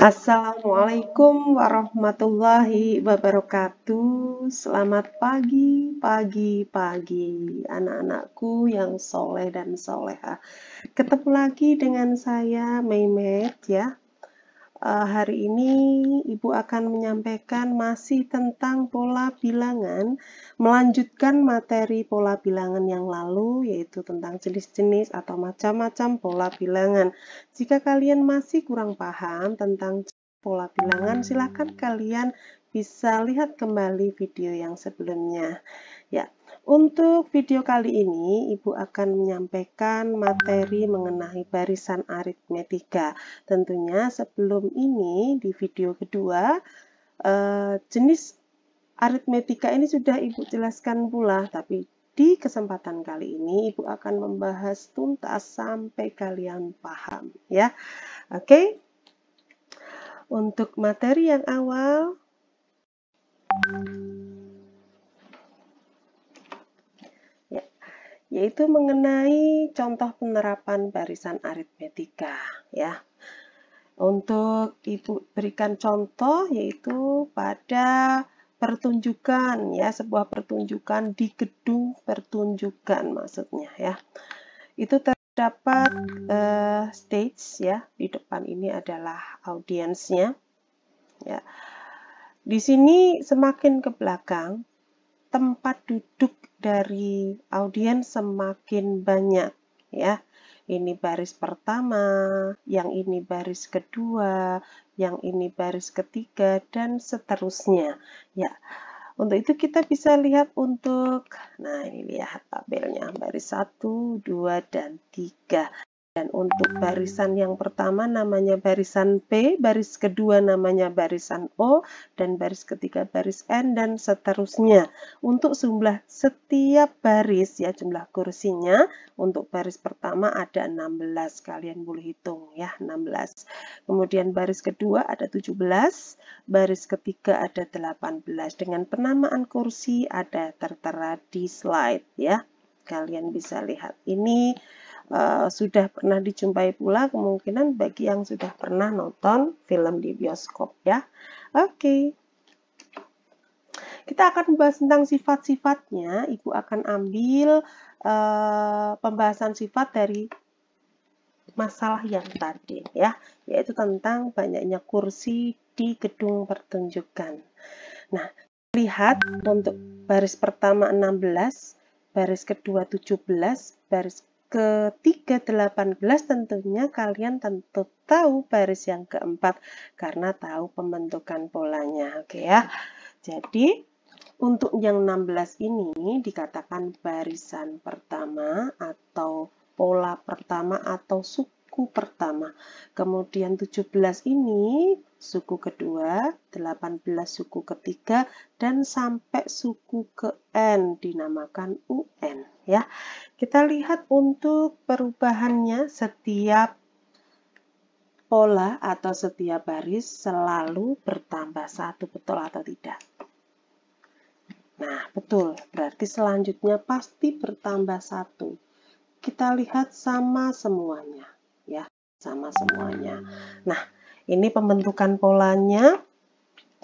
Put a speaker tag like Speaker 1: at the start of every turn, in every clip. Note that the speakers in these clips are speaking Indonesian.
Speaker 1: Assalamualaikum warahmatullahi wabarakatuh. Selamat pagi, pagi, anak-anakku yang soleh dan soleha. Ketemu lagi dengan saya, Meimet ya. Hari ini Ibu akan menyampaikan masih tentang pola bilangan, melanjutkan materi pola bilangan yang lalu, yaitu tentang jenis-jenis atau macam-macam pola bilangan. Jika kalian masih kurang paham tentang pola bilangan, silakan kalian bisa lihat kembali video yang sebelumnya. Ya, untuk video kali ini Ibu akan menyampaikan materi mengenai barisan aritmetika. Tentunya sebelum ini di video kedua jenis aritmetika ini sudah Ibu jelaskan pula, tapi di kesempatan kali ini Ibu akan membahas tuntas sampai kalian paham ya. Oke. Untuk materi yang awal yaitu mengenai contoh penerapan barisan aritmetika ya. Untuk Ibu berikan contoh yaitu pada pertunjukan ya, sebuah pertunjukan di gedung pertunjukan maksudnya ya. Itu terdapat stage ya, di depan ini adalah audiensnya ya. Di sini semakin ke belakang tempat duduk dari audiens semakin banyak ya. Ini baris pertama, yang ini baris kedua, yang ini baris ketiga, dan seterusnya ya. Untuk itu kita bisa lihat nah ini lihat tabelnya, baris 1, 2, dan 3. Dan untuk barisan yang pertama namanya barisan P, baris kedua namanya barisan O, dan baris ketiga baris N, dan seterusnya. Untuk jumlah setiap baris ya, jumlah kursinya, untuk baris pertama ada 16, kalian boleh hitung ya, 16. Kemudian baris kedua ada 17, baris ketiga ada 18. Dengan penamaan kursi ada tertera di slide ya. Kalian bisa lihat ini. Sudah pernah dijumpai pula kemungkinan bagi yang sudah pernah nonton film di bioskop ya. Oke. Kita akan membahas tentang sifat-sifatnya. Ibu akan ambil pembahasan sifat dari masalah yang tadi ya, yaitu tentang banyaknya kursi di gedung pertunjukan. Nah, lihat untuk baris pertama 16, baris kedua 17, baris ketiga 18, tentunya kalian tentu tahu baris yang keempat karena tahu pembentukan polanya. Oke ya. Jadi untuk yang 16 ini dikatakan barisan pertama atau pola pertama atau suku pertama. Kemudian 17 ini suku kedua, 18 suku ketiga, dan sampai suku ke N dinamakan UN ya. Kita lihat untuk perubahannya, setiap pola atau setiap baris selalu bertambah satu, betul atau tidak? Nah, betul. Berarti selanjutnya pasti bertambah satu. Kita lihat sama semuanya ya, sama semuanya. Nah, ini pembentukan polanya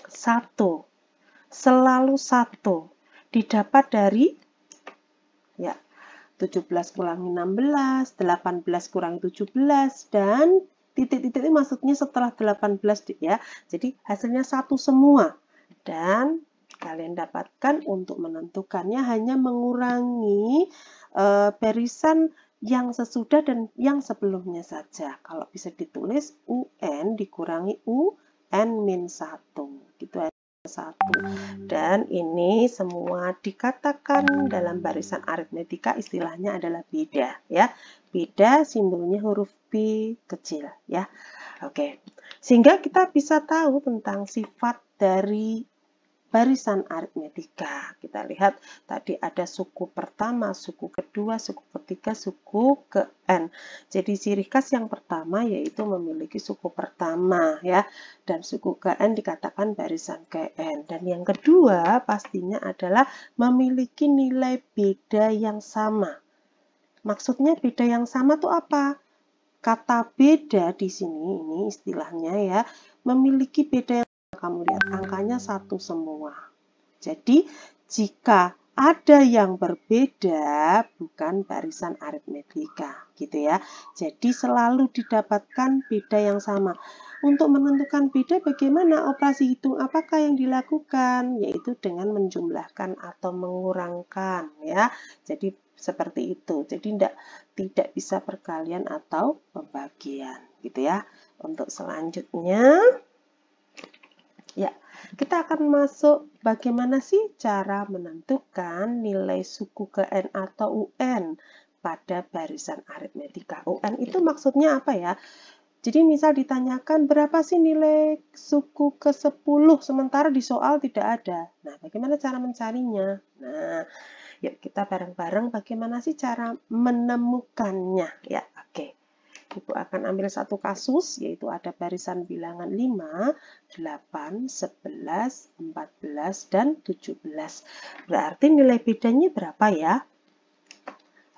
Speaker 1: satu, selalu satu, didapat dari ya 17 kurangi 16, 18 kurangi 17, dan titik-titik ini maksudnya setelah 18 ya. Jadi hasilnya satu semua. Dan kalian dapatkan untuk menentukannya hanya mengurangi barisan yang sesudah dan yang sebelumnya saja. Kalau bisa ditulis UN dikurangi UN-1. Gitu aja. 1. Dan ini semua dikatakan dalam barisan aritmetika istilahnya adalah beda ya. Beda simbolnya huruf B kecil ya. Oke. Sehingga kita bisa tahu tentang sifat dari barisan aritmetika. Kita lihat tadi ada suku pertama, suku kedua, suku ketiga, suku ke N. Jadi ciri khas yang pertama yaitu memiliki suku pertama ya, dan suku ke N dikatakan barisan ke N. Dan yang kedua pastinya adalah memiliki nilai beda yang sama. Maksudnya beda yang sama itu apa? kata beda di sini, ini istilahnya ya, memiliki beda yang kamu lihat, angkanya 1 semua. Jadi, jika ada yang berbeda, bukan barisan aritmetika, gitu ya. Jadi, selalu didapatkan beda yang sama. Untuk menentukan beda, bagaimana operasi hitung apakah yang dilakukan? Yaitu dengan menjumlahkan atau mengurangkan, ya. Jadi, seperti itu. Jadi, tidak bisa perkalian atau pembagian, gitu ya. Untuk selanjutnya, ya, kita akan masuk bagaimana sih cara menentukan nilai suku ke N atau UN pada barisan aritmetika. UN itu maksudnya apa ya? Jadi misal ditanyakan berapa sih nilai suku ke-10, sementara di soal tidak ada. Nah, bagaimana cara mencarinya? Nah, yuk kita bareng-bareng bagaimana sih cara menemukannya. Ya, oke. Ibu akan ambil satu kasus, yaitu ada barisan bilangan 5, 8, 11, 14, dan 17. Berarti nilai bedanya berapa ya?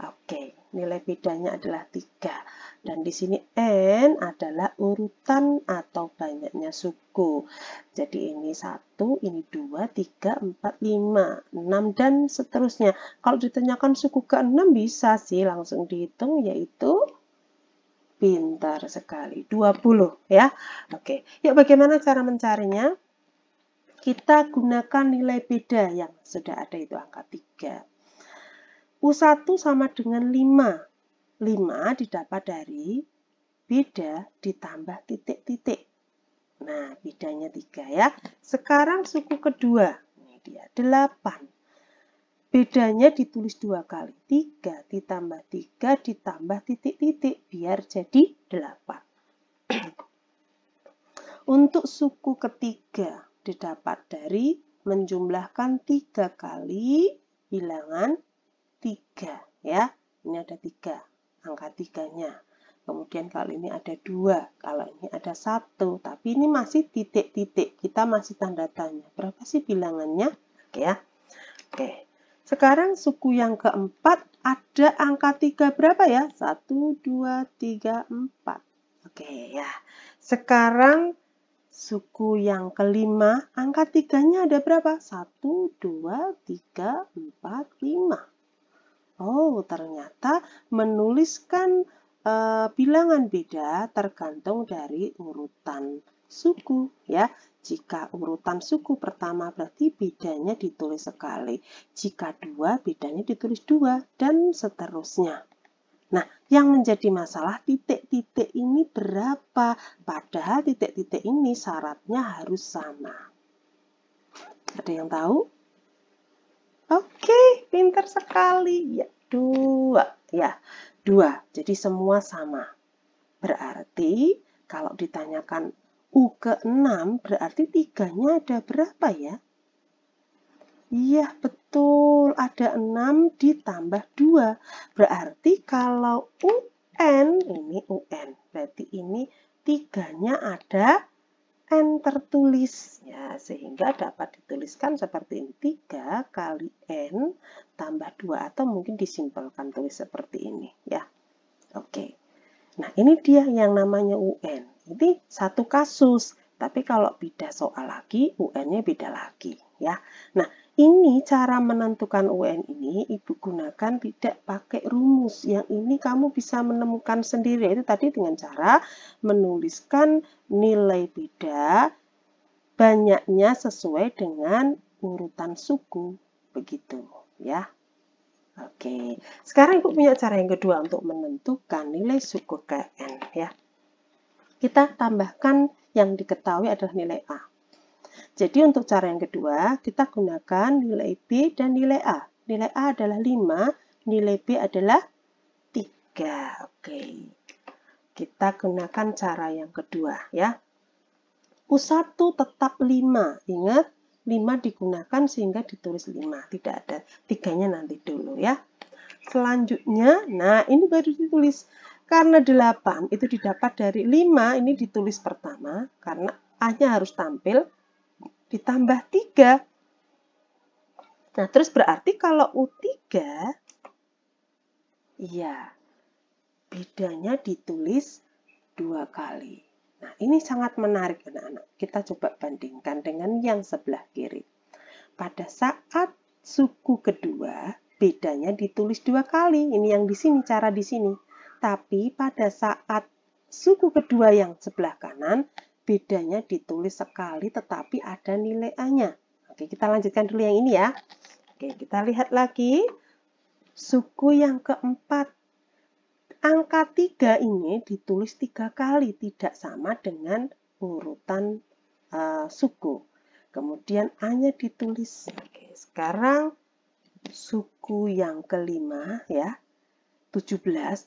Speaker 1: Oke, nilai bedanya adalah 3. Dan di sini N adalah urutan atau banyaknya suku. Jadi ini 1, ini 2, 3, 4, 5, 6, dan seterusnya. Kalau ditanyakan suku ke-6 bisa sih langsung dihitung, yaitu pintar sekali, 20 ya. Oke, yuk bagaimana cara mencarinya? Kita gunakan nilai beda yang sudah ada, itu angka 3. U1 sama dengan 5. 5 didapat dari beda ditambah titik-titik. Nah, bedanya 3 ya. Sekarang suku kedua. Ini dia, 8. Bedanya ditulis 2 kali. 3 ditambah 3 ditambah titik-titik. Biar jadi 8. Untuk suku ketiga didapat dari menjumlahkan 3 kali bilangan 3 ya. Ini ada 3, angka 3-nya. Kemudian kalau ini ada 2, kalau ini ada 1, tapi ini masih titik-titik. Kita masih tanda tanya. Berapa sih bilangannya? Oke ya. Oke. Sekarang suku yang keempat ada angka 3 berapa ya? 1, 2, 3, 4. Oke ya. Sekarang suku yang kelima, angka 3-nya ada berapa? 1, 2, 3, 4, 5. Oh, ternyata menuliskan bilangan beda tergantung dari urutan suku ya. Jika urutan suku pertama berarti bedanya ditulis sekali. Jika 2 bedanya ditulis 2 dan seterusnya. Nah, yang menjadi masalah titik-titik ini berapa? Padahal titik-titik ini syaratnya harus sama. Ada yang tahu? Oke, pintar sekali. Ya, 2. Ya, 2. Jadi semua sama. Berarti kalau ditanyakan U ke-6, berarti 3-nya ada berapa ya? Iya, betul. Ada 6 ditambah 2. Berarti kalau UN, ini UN. Berarti ini 3-nya ada N tertulis ya, sehingga dapat dituliskan seperti ini, 3 kali N tambah 2, atau mungkin disimpelkan tulis seperti ini ya. Oke. Nah, ini dia yang namanya UN. Ini satu kasus, tapi kalau beda soal lagi, UN-nya beda lagi ya. Nah, ini cara menentukan UN ini Ibu gunakan tidak pakai rumus. Yang ini kamu bisa menemukan sendiri, itu tadi dengan cara menuliskan nilai beda banyaknya sesuai dengan urutan suku, begitu ya. Oke, sekarang Ibu punya cara yang kedua untuk menentukan nilai suku ke N ya. Kita tambahkan yang diketahui adalah nilai A. Jadi untuk cara yang kedua, kita gunakan nilai B dan nilai A. Nilai A adalah 5, nilai B adalah 3. Oke. Kita gunakan cara yang kedua ya. U1 tetap 5. Ingat, 5 digunakan sehingga ditulis 5. Tidak ada 3-nya nanti dulu ya. Selanjutnya, nah ini baru ditulis. Karena 8 itu didapat dari 5, ini ditulis pertama. Karena A-nya harus tampil. Ditambah 3. Nah, terus berarti kalau U3, iya, bedanya ditulis 2 kali. Nah, ini sangat menarik anak-anak. Kita coba bandingkan dengan yang sebelah kiri. Pada saat suku kedua, bedanya ditulis 2 kali. Ini yang di sini, cara di sini. Tapi pada saat suku kedua yang sebelah kanan, bedanya ditulis sekali tetapi ada nilai A-nya. Oke, kita lanjutkan dulu yang ini ya. Oke, kita lihat lagi. Suku yang keempat. Angka 3 ini ditulis 3 kali, tidak sama dengan urutan suku. Kemudian A-nya ditulis. Oke, sekarang suku yang kelima ya, 17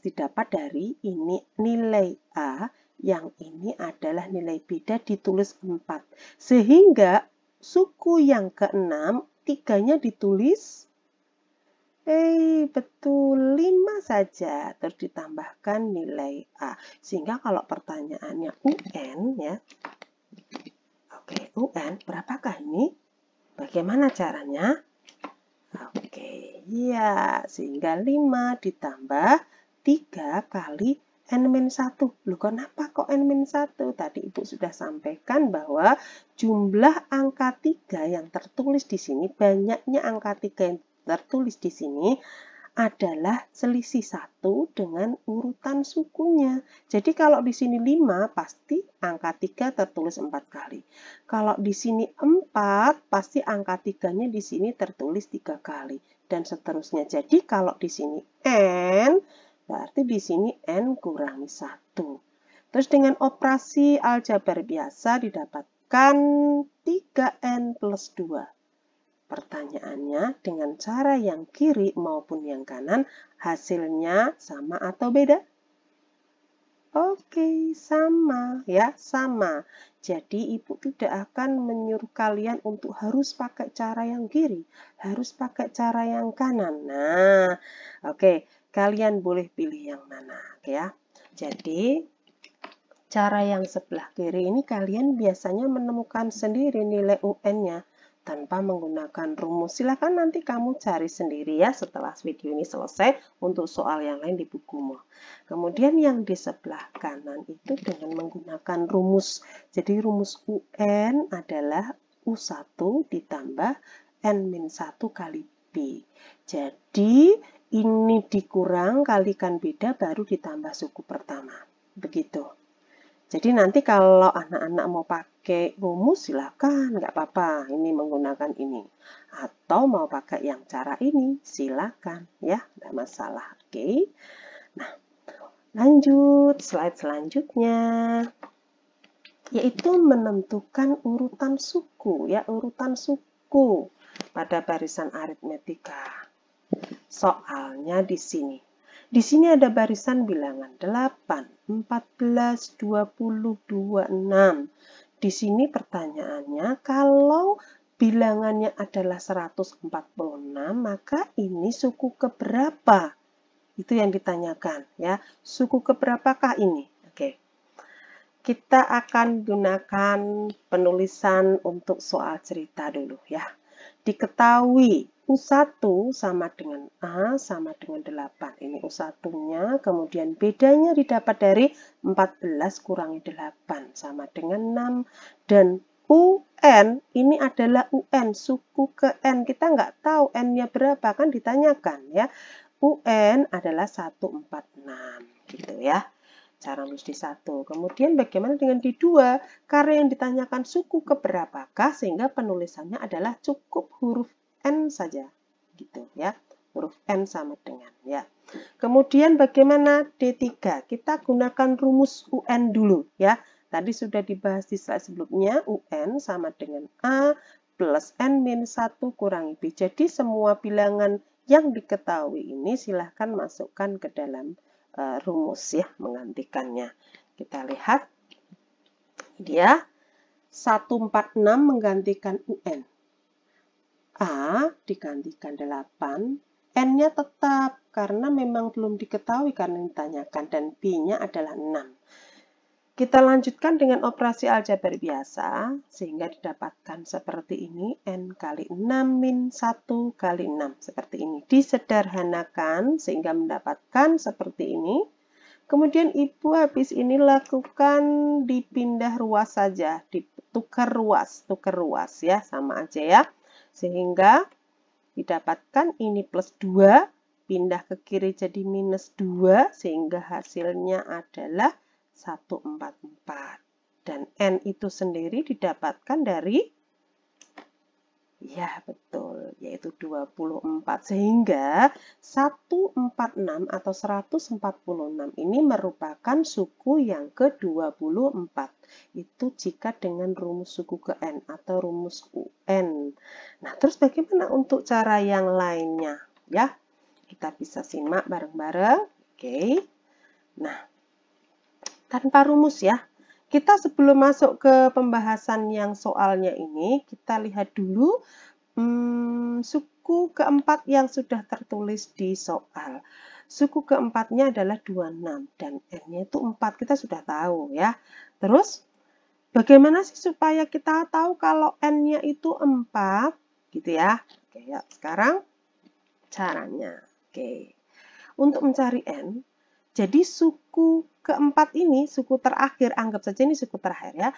Speaker 1: didapat dari ini nilai A, yang ini adalah nilai beda ditulis 4. Sehingga suku yang keenam, 3-nya ditulis betul 5 saja, terus ditambahkan nilai A. Sehingga kalau pertanyaannya UN ya, oke, UN berapakah ini? Bagaimana caranya? Oke, ya, sehingga 5 ditambah 3 kali N-1. Loh, kenapa kok N-1? Tadi Ibu sudah sampaikan bahwa jumlah angka 3 yang tertulis di sini, banyaknya angka 3 yang tertulis di sini adalah selisih 1 dengan urutan sukunya. Jadi kalau di sini 5, pasti angka 3 tertulis 4 kali. Kalau di sini 4, pasti angka 3-nya di sini tertulis 3 kali. Dan seterusnya. Jadi kalau di sini N, berarti di sini N kurangi 1. Terus dengan operasi aljabar biasa didapatkan 3N plus 2. Pertanyaannya, dengan cara yang kiri maupun yang kanan, hasilnya sama atau beda? Oke, sama ya, sama. Jadi Ibu tidak akan menyuruh kalian untuk harus pakai cara yang kiri, harus pakai cara yang kanan. Nah, oke, kalian boleh pilih yang mana ya. Jadi, cara yang sebelah kiri ini kalian biasanya menemukan sendiri nilai UN-nya tanpa menggunakan rumus. Silahkan nanti kamu cari sendiri ya setelah video ini selesai untuk soal yang lain di bukumu. Kemudian yang di sebelah kanan itu dengan menggunakan rumus. Jadi rumus UN adalah U1 ditambah N-1 kali B. Jadi ini dikurang kalikan beda baru ditambah suku pertama. Begitu. Jadi nanti kalau anak-anak mau pakai rumus silakan, nggak apa-apa. Ini menggunakan ini. Atau mau pakai yang cara ini, silakan ya, nggak masalah. Oke. Nah, lanjut slide selanjutnya, yaitu menentukan urutan suku ya, urutan suku pada barisan aritmetika. Soalnya di sini. Di sini ada barisan bilangan 8, 14, 20, 26. Di sini pertanyaannya, kalau bilangannya adalah 146, maka ini suku keberapa? Itu yang ditanyakan ya. Suku keberapakah ini? Oke. Kita akan gunakan penulisan untuk soal cerita dulu ya. Diketahui U1 sama dengan A sama dengan 8. Ini U1-nya, kemudian bedanya didapat dari 14 kurangi 8 sama dengan 6. Dan UN ini adalah UN, suku ke N. Kita nggak tahu N-nya berapa, kan ditanyakan ya. UN adalah 146, gitu ya. Cara nulis di 1. Kemudian bagaimana dengan di 2? Karena yang ditanyakan suku keberapakah, sehingga penulisannya adalah cukup huruf N saja. Gitu ya. Huruf N sama dengan ya. Kemudian bagaimana D3? Kita gunakan rumus UN dulu ya. Tadi sudah dibahas di slide sebelumnya. UN sama dengan A plus N-1 kurangi B. Jadi semua bilangan yang diketahui ini silahkan masukkan ke dalam rumus ya, menggantikannya. Kita lihat dia 146 menggantikan UN. A digantikan 8, N-nya tetap karena memang belum diketahui karena ditanyakan, dan B-nya adalah 6. Kita lanjutkan dengan operasi aljabar biasa sehingga didapatkan seperti ini, N kali 6 min 1 kali 6 seperti ini. Disederhanakan sehingga mendapatkan seperti ini. Kemudian Ibu habis ini lakukan dipindah ruas saja, ditukar ruas ya, sama aja ya. Sehingga didapatkan ini plus 2, pindah ke kiri jadi minus 2, sehingga hasilnya adalah 144. Dan N itu sendiri didapatkan dari, ya betul, yaitu 24. Sehingga 146 atau 146 ini merupakan suku yang ke-24. Itu jika dengan rumus suku ke N atau rumus UN. Nah, terus bagaimana untuk cara yang lainnya? Ya, kita bisa simak bareng-bareng. Oke. Nah, tanpa rumus ya. Kita sebelum masuk ke pembahasan yang soalnya ini, kita lihat dulu suku keempat yang sudah tertulis di soal. Suku keempatnya adalah 26 dan N-nya itu 4, kita sudah tahu ya. Terus, bagaimana sih supaya kita tahu kalau N-nya itu 4, gitu ya. Oke, ya, sekarang caranya. Oke. Untuk mencari N, jadi suku keempat ini, suku terakhir, anggap saja ini suku terakhir ya,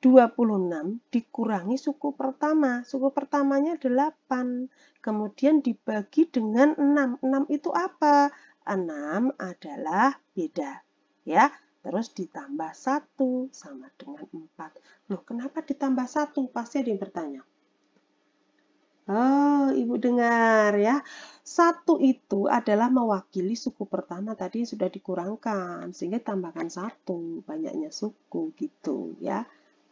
Speaker 1: 26 dikurangi suku pertama. Suku pertamanya 8, kemudian dibagi dengan 6. 6 itu apa? 6 adalah beda. Ya, terus ditambah 1 sama dengan 4. Loh, kenapa ditambah 1? Pasti ada yang bertanya. Oh, Ibu dengar ya. 1 itu adalah mewakili suku pertama tadi yang sudah dikurangkan. Sehingga tambahkan 1, banyaknya suku gitu ya.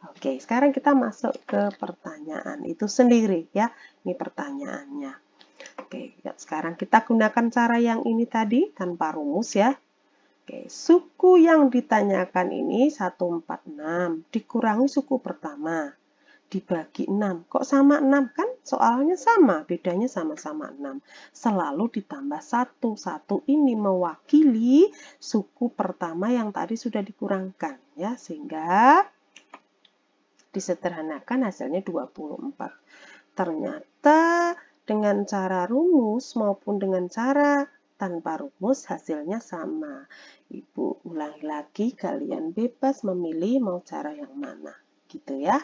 Speaker 1: Oke, sekarang kita masuk ke pertanyaan itu sendiri ya. Ini pertanyaannya. Oke, ya, sekarang kita gunakan cara yang ini tadi tanpa rumus ya. Oke, suku yang ditanyakan ini 146 dikurangi suku pertama. Dibagi 6. Kok sama 6? Kan soalnya sama, bedanya sama-sama 6. Selalu ditambah 1. 1 ini mewakili suku pertama yang tadi sudah dikurangkan. Ya, sehingga disederhanakan hasilnya 24. Ternyata dengan cara rumus maupun dengan cara tanpa rumus hasilnya sama. Ibu ulangi lagi, kalian bebas memilih mau cara yang mana. Gitu ya.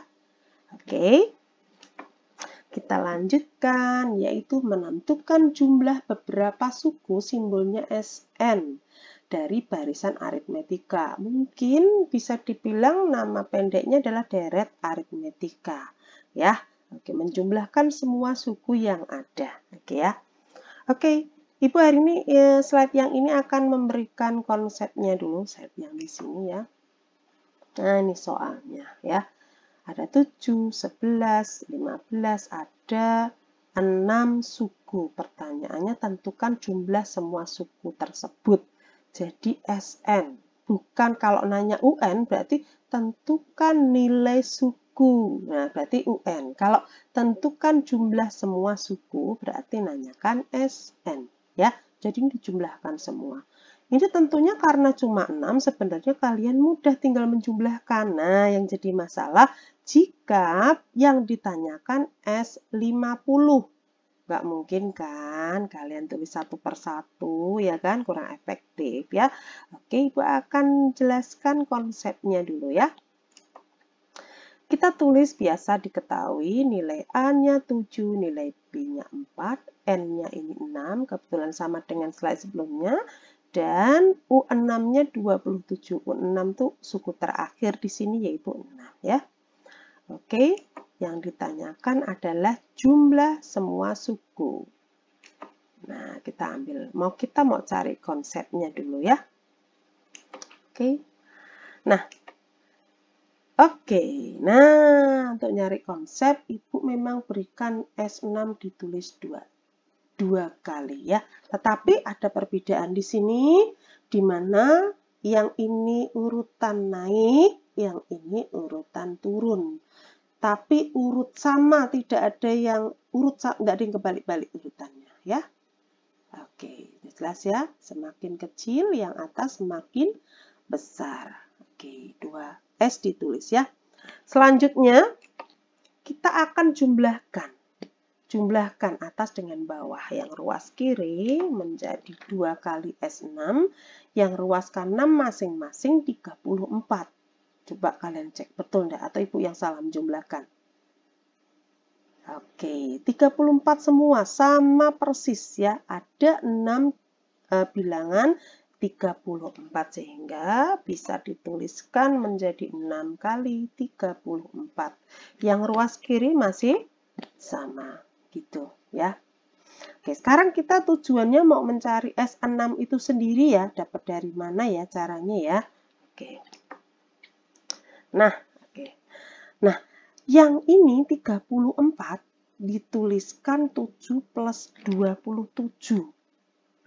Speaker 1: Oke, kita lanjutkan, yaitu menentukan jumlah beberapa suku simbolnya SN dari barisan aritmetika. Mungkin bisa dibilang nama pendeknya adalah deret aritmetika. Ya, oke, menjumlahkan semua suku yang ada. Oke ya. Oke, Ibu hari ini slide yang ini akan memberikan konsepnya dulu, slide yang di sini ya. Nah, ini soalnya ya. Ada 7, 11, 15, ada 6 suku. Pertanyaannya tentukan jumlah semua suku tersebut. Jadi SN. Bukan kalau nanya UN berarti tentukan nilai suku. Nah, berarti UN. Kalau tentukan jumlah semua suku berarti nanyakan SN. Ya, jadi dijumlahkan semua. Ini tentunya karena cuma 6, sebenarnya kalian mudah tinggal menjumlahkan. Nah, yang jadi masalah jika yang ditanyakan S50. Nggak mungkin kan kalian tulis satu per satu, ya kan? Kurang efektif ya. Oke, Ibu akan jelaskan konsepnya dulu ya. Kita tulis biasa diketahui nilai A-nya 7, nilai B-nya 4, N-nya ini 6, kebetulan sama dengan slide sebelumnya. Dan U6-nya 27. U6 itu suku terakhir di sini yaitu 6 ya. Oke, yang ditanyakan adalah jumlah semua suku. Nah, kita mau cari konsepnya dulu ya. Oke. Nah, untuk nyari konsep Ibu memang berikan S6 ditulis dua kali ya. Tetapi ada perbedaan di sini, di mana yang ini urutan naik, yang ini urutan turun. Tapi urut sama, tidak ada yang urut, nggak ada yang kebalik-balik urutannya ya. Oke, jelas ya. Semakin kecil yang atas semakin besar. Oke, 2S ditulis ya. Selanjutnya kita akan jumlahkan. jumlahkan atas dengan bawah. Yang ruas kiri menjadi 2 kali S6, yang ruas kanan masing-masing 34. Coba kalian cek betul enggak, atau ibu yang salah menjumlahkan. Oke, 34 semua sama persis ya. Ada 6 bilangan 34 sehingga bisa dituliskan menjadi 6 kali 34. Yang ruas kiri masih sama gitu ya. Oke, sekarang kita tujuannya mau mencari S6 itu sendiri ya. Dapat dari mana ya caranya ya? Oke. Nah, oke. Nah, yang ini 34 dituliskan 7 plus 27.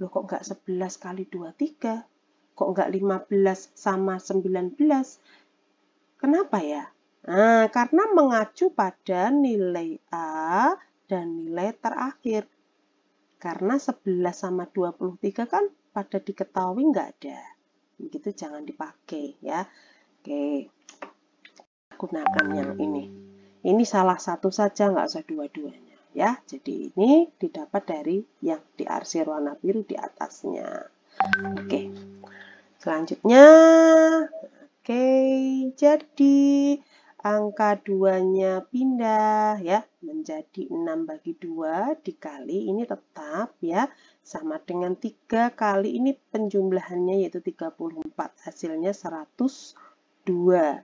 Speaker 1: Loh kok nggak 11 kali 23? Kok nggak 15 sama 19? Kenapa ya? Nah, karena mengacu pada nilai A dan nilai terakhir. Karena 11 sama 23 kan pada diketahui nggak ada. Begitu jangan dipakai ya. Oke, gunakan yang ini. Ini salah satu saja, nggak usah dua-duanya ya. Jadi ini didapat dari yang diarsir warna biru di atasnya. Oke, selanjutnya. Oke, jadi angka 2-nya pindah ya menjadi 6 bagi 2 dikali ini tetap ya sama dengan 3 kali ini penjumlahannya yaitu 34, hasilnya 102.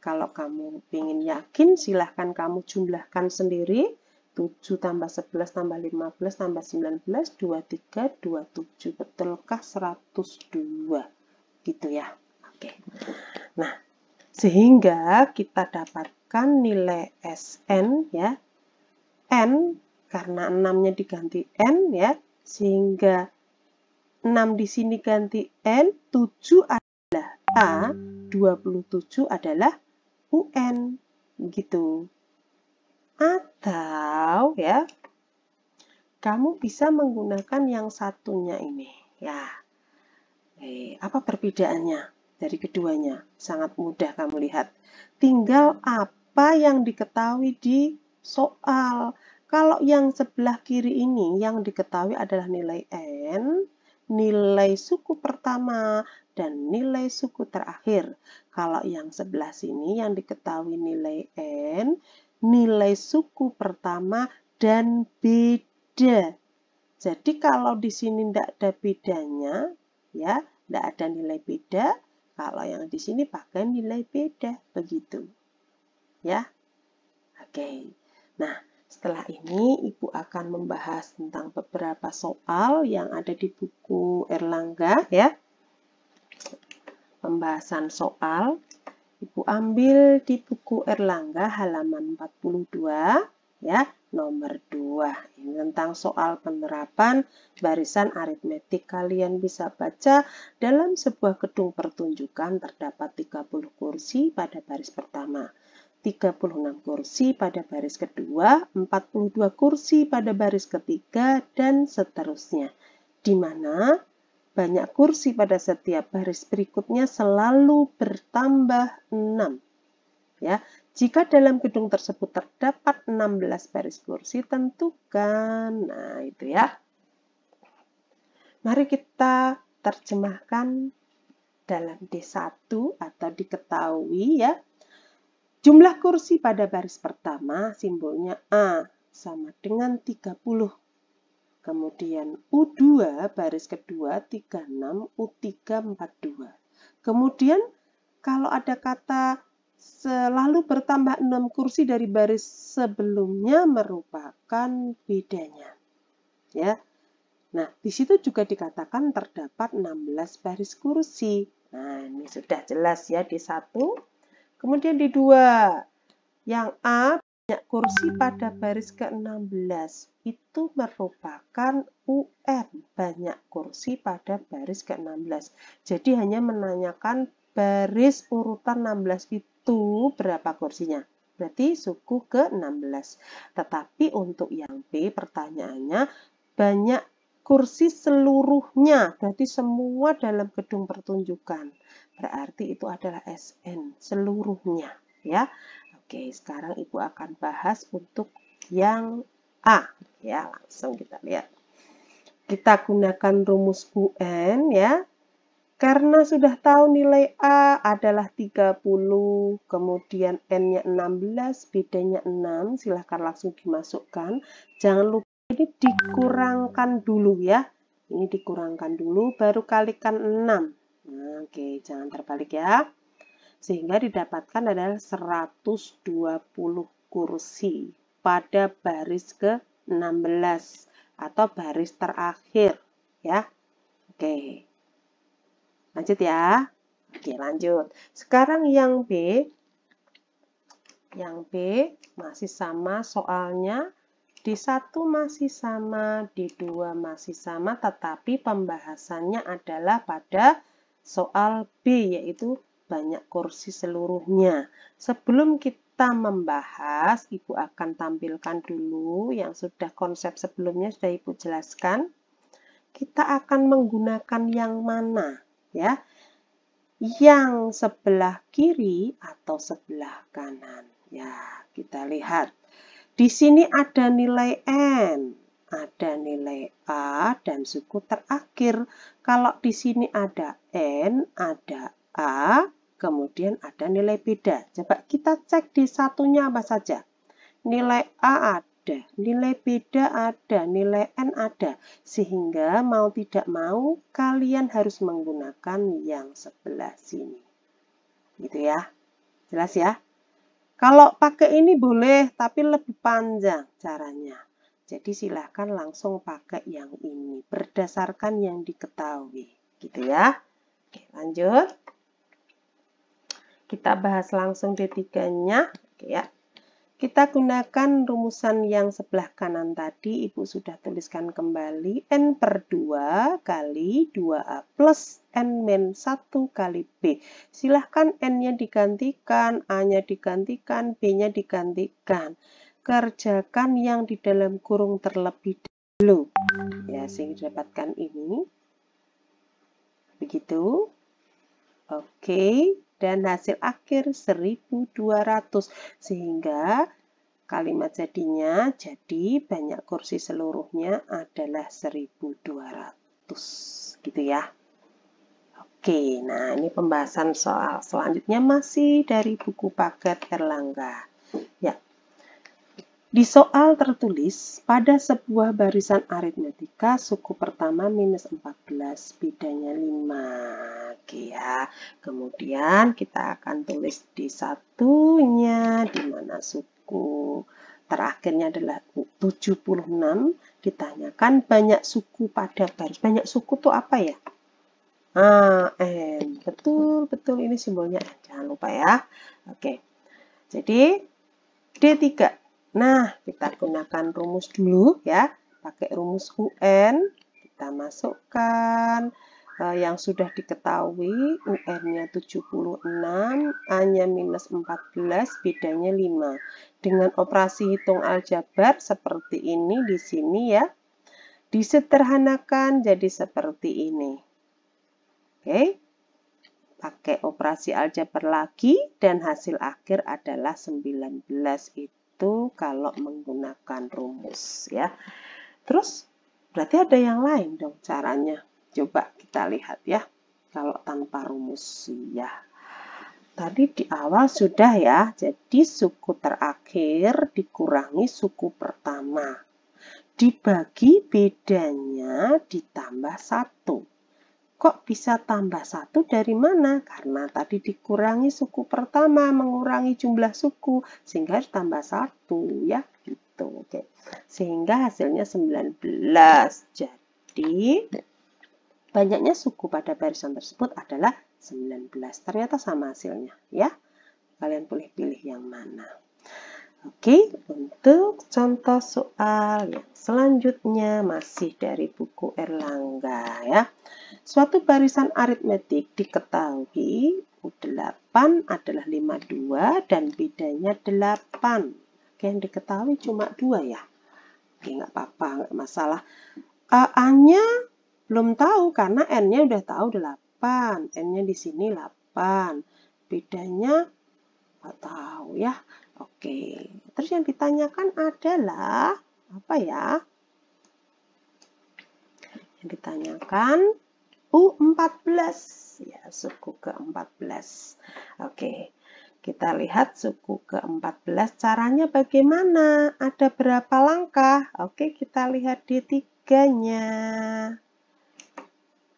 Speaker 1: Kalau kamu ingin yakin silahkan kamu jumlahkan sendiri. 7 tambah 11 tambah 15 tambah 19 23 27, betulkah 102 gitu ya. Oke. Nah, sehingga kita dapatkan nilai Sn ya. N karena 6-nya diganti N ya, sehingga 6 di sini ganti N, 7 adalah A, 27 adalah UN gitu. Atau ya, kamu bisa menggunakan yang satunya ini ya. Apa perbedaannya dari keduanya? Sangat mudah kamu lihat. Tinggal apa yang diketahui di soal. Kalau yang sebelah kiri ini yang diketahui adalah nilai N, nilai suku pertama, dan nilai suku terakhir. Kalau yang sebelah sini yang diketahui nilai N, nilai suku pertama, dan beda. Jadi kalau di sini tidak ada bedanya, ya, tidak ada nilai beda. Kalau yang di sini pakai nilai beda, begitu. Ya, oke. Nah, setelah ini Ibu akan membahas tentang beberapa soal yang ada di buku Erlangga, ya. Pembahasan soal Ibu ambil di buku Erlangga halaman 42, ya. Nomor 2, ini tentang soal penerapan barisan aritmetik. Kalian bisa baca dalam sebuah gedung pertunjukan terdapat 30 kursi pada baris pertama, 36 kursi pada baris kedua, 42 kursi pada baris ketiga, dan seterusnya. Di mana banyak kursi pada setiap baris berikutnya selalu bertambah 6. Ya, jika dalam gedung tersebut terdapat 16 baris kursi, tentukan. Nah, itu ya. Mari kita terjemahkan dalam D1 atau diketahui ya. Jumlah kursi pada baris pertama simbolnya A sama dengan 30. Kemudian U2 baris kedua 36, U3 42. Kemudian kalau ada kata selalu bertambah 6 kursi dari baris sebelumnya merupakan bedanya. Ya. Nah, di situ juga dikatakan terdapat 16 baris kursi. Nah, ini sudah jelas ya di 1. Kemudian di 2, yang A banyak kursi pada baris ke-16 itu merupakan UN, banyak kursi pada baris ke-16. Jadi hanya menanyakan baris urutan 16 itu berapa kursinya. Berarti suku ke-16. Tetapi untuk yang B pertanyaannya banyak kursi seluruhnya. Berarti semua dalam gedung pertunjukan. Berarti itu adalah SN seluruhnya ya. Oke, sekarang Ibu akan bahas untuk yang A. Ya, langsung kita lihat. Kita gunakan rumus UN ya. Karena sudah tahu nilai A adalah 30, kemudian N-nya 16, bedanya 6, silahkan langsung dimasukkan. Jangan lupa ini dikurangkan dulu ya. Ini dikurangkan dulu, baru kalikan 6. Nah, oke, jangan terbalik ya. Sehingga didapatkan adalah 120 kursi pada baris ke-16 atau baris terakhir ya. Oke. Lanjut ya. Oke, lanjut. Sekarang yang B. Yang B masih sama soalnya. Di 1 masih sama, di 2 masih sama, tetapi pembahasannya adalah pada soal B, yaitu banyak kursi seluruhnya. Sebelum kita membahas, Ibu akan tampilkan dulu yang sudah konsep sebelumnya sudah Ibu jelaskan. Kita akan menggunakan yang mana? Ya, yang sebelah kiri atau sebelah kanan. Ya, kita lihat. Di sini ada nilai N, ada nilai A, dan suku terakhir. Kalau di sini ada N, ada A, kemudian ada nilai beda. Coba kita cek di satunya apa saja. Nilai A ada, nilai beda ada, nilai N ada. Sehingga mau tidak mau kalian harus menggunakan yang sebelah sini. Gitu ya. Jelas ya? Kalau pakai ini boleh, tapi lebih panjang caranya. Jadi silahkan langsung pakai yang ini, berdasarkan yang diketahui. Gitu ya. Oke, lanjut. Kita bahas langsung D3-nya. Oke ya. Kita gunakan rumusan yang sebelah kanan tadi, Ibu sudah tuliskan kembali, N per 2 kali 2A plus N min 1 kali B. Silahkan N-nya digantikan, A-nya digantikan, B-nya digantikan. Kerjakan yang di dalam kurung terlebih dahulu. Ya, sehingga dapatkan ini. Begitu. Oke. Dan hasil akhir 1200, sehingga kalimat jadinya jadi banyak kursi seluruhnya adalah 1200 gitu ya. Oke, nah ini pembahasan soal selanjutnya masih dari buku paket Erlangga ya. Di soal tertulis, pada sebuah barisan aritmetika, suku pertama minus 14, bedanya 5. Oke ya. Kemudian kita akan tulis di satunya, di mana suku terakhirnya adalah 76. Ditanyakan banyak suku pada baris. Banyak suku itu apa ya? N. Betul ini simbolnya N. Jangan lupa ya. Oke. Jadi, D3. Nah, kita gunakan rumus dulu ya. Pakai rumus UN, kita masukkan yang sudah diketahui. UN-nya 76, A-nya minus 14, bedanya 5. Dengan operasi hitung aljabar seperti ini di sini ya. Disederhanakan jadi seperti ini. Oke. Pakai operasi aljabar lagi dan hasil akhir adalah 19 itu kalau menggunakan rumus ya. Terus berarti ada yang lain dong caranya. Coba kita lihat ya. Kalau tanpa rumus ya. Tadi di awal sudah ya. Jadi suku terakhir dikurangi suku pertama. Dibagi bedanya ditambah 1. Kok bisa tambah 1 dari mana? Karena tadi dikurangi suku pertama, mengurangi jumlah suku, sehingga harus tambah 1 ya, gitu. Oke. Sehingga hasilnya 19. Jadi banyaknya suku pada barisan tersebut adalah 19. Ternyata sama hasilnya ya. Kalian boleh pilih yang mana. Oke, untuk contoh soal yang selanjutnya masih dari buku Erlangga ya. Suatu barisan aritmetik diketahui U8 adalah 52 dan bedanya 8. Oke, yang diketahui cuma 2 ya. Oke, nggak apa-apa, nggak masalah. A-nya belum tahu karena N-nya udah tahu 8. N-nya di sini 8. Bedanya nggak tahu ya. Oke, terus yang ditanyakan adalah Apa ya? Yang ditanyakan U14. Ya, suku ke-14. Oke. Kita lihat suku ke-14 caranya bagaimana? Ada berapa langkah? Oke, kita lihat D3-nya.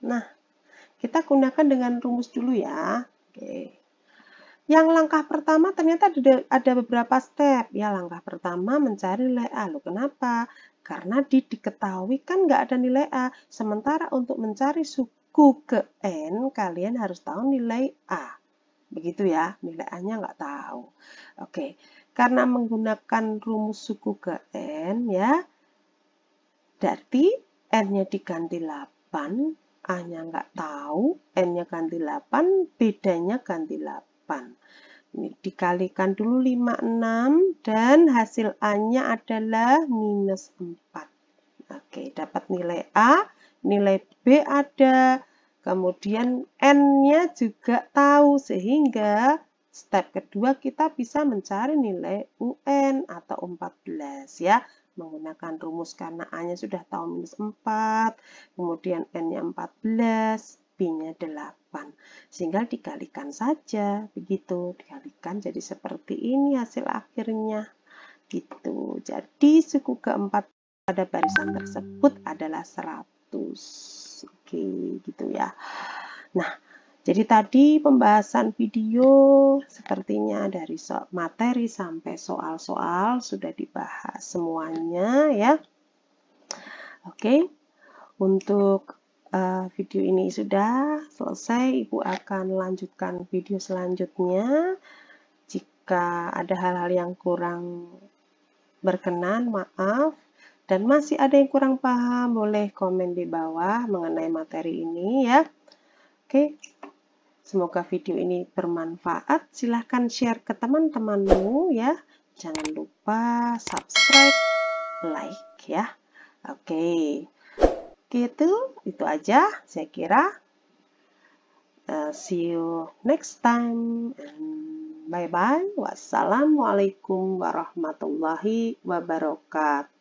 Speaker 1: Nah, kita gunakan dengan rumus dulu ya. Oke. Yang langkah pertama ternyata ada beberapa step. Ya, langkah pertama mencari nilai A. Loh, kenapa? Karena diketahui kan nggak ada nilai A. Sementara untuk mencari suku ke N, kalian harus tahu nilai A. Begitu ya, nilai A-nya nggak tahu. Oke, karena menggunakan rumus suku ke N ya, berarti N-nya diganti 8, A-nya nggak tahu, N-nya ganti 8, bedanya ganti 8. Ini dikalikan dulu 56 dan hasil A-nya adalah minus 4. Oke, dapat nilai A, nilai B ada, kemudian N-nya juga tahu, sehingga step kedua kita bisa mencari nilai UN atau 14 ya. Menggunakan rumus karena A-nya sudah tahu minus 4, kemudian N-nya 14, B-nya 8. Sehingga dikalikan saja, begitu. Dikalikan jadi seperti ini hasil akhirnya. Gitu. Jadi suku keempat pada barisan tersebut adalah 100. Oke, gitu ya. Nah, jadi tadi pembahasan video sepertinya dari materi sampai soal-soal sudah dibahas semuanya ya. Oke, untuk video ini sudah selesai. Ibu akan lanjutkan video selanjutnya. Jika ada hal-hal yang kurang berkenan, maaf. Dan masih ada yang kurang paham, boleh komen di bawah mengenai materi ini ya. Oke, semoga video ini bermanfaat. Silahkan share ke teman-temanmu ya. Jangan lupa subscribe, like ya. Oke, gitu. Itu aja saya kira. See you next time. Bye-bye. Wassalamualaikum warahmatullahi wabarakatuh.